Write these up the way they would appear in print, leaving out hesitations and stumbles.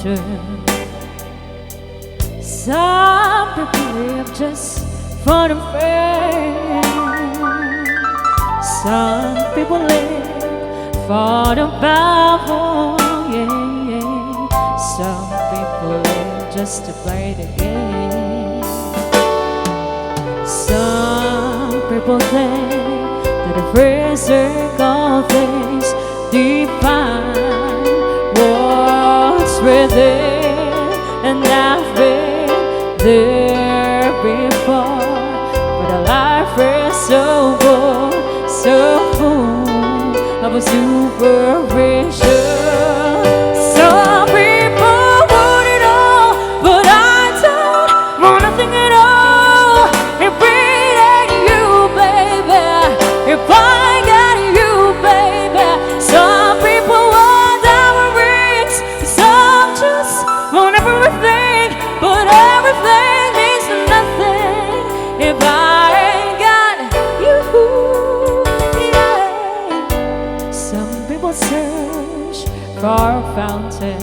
future. Some people live just for the fame. Some people live for the power. Yeah, yeah. Some people live just to play the game. Some people think that a physical things define what's within, and I've been there before. But a life is so full, so full of a supervision. Some people want it all, but I don't want nothing at all. If it ain't you, baby, if I got you, baby. Some people want diamond rings, some just want everything, but everything means nothing if I ain't got you. Yeah. Some people search for a fountain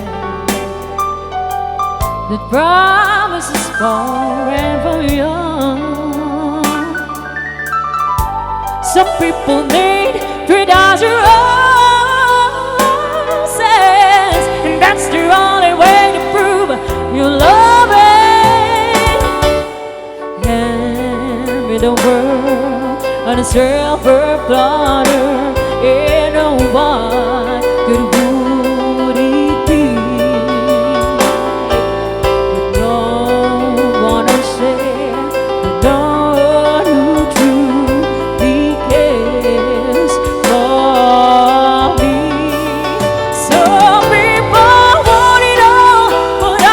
that promises forever young. Some people need 3,000 roses, and that's the only way to prove you love it. And with the world on a silver platter, in a what good would it be? With no one to share, with no one who truly cares for me. Some people want it all, but I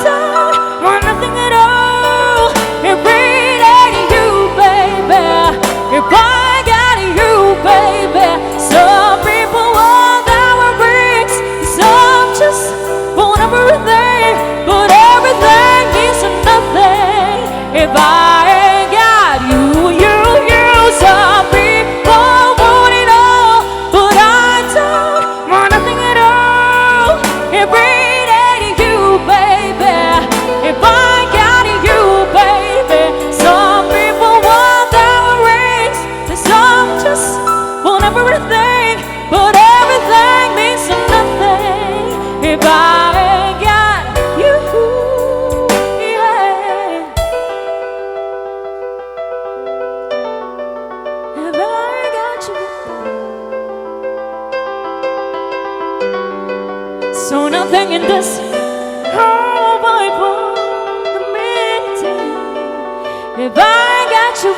don't want nothing at all. If it ain't you, baby, if I got you, baby. Some people want diamond rings, some just want everything, but everything means nothing if I ain't got you, you. Some people want it all, but I don't want nothing at all. If it ain't you, baby, if I got you, baby. Some people want diamond rings, and some just want everything, but everything means nothing if I ain't got you. Yeah. If I ain't got you. So nothing in this whole Bible means if I ain't got you.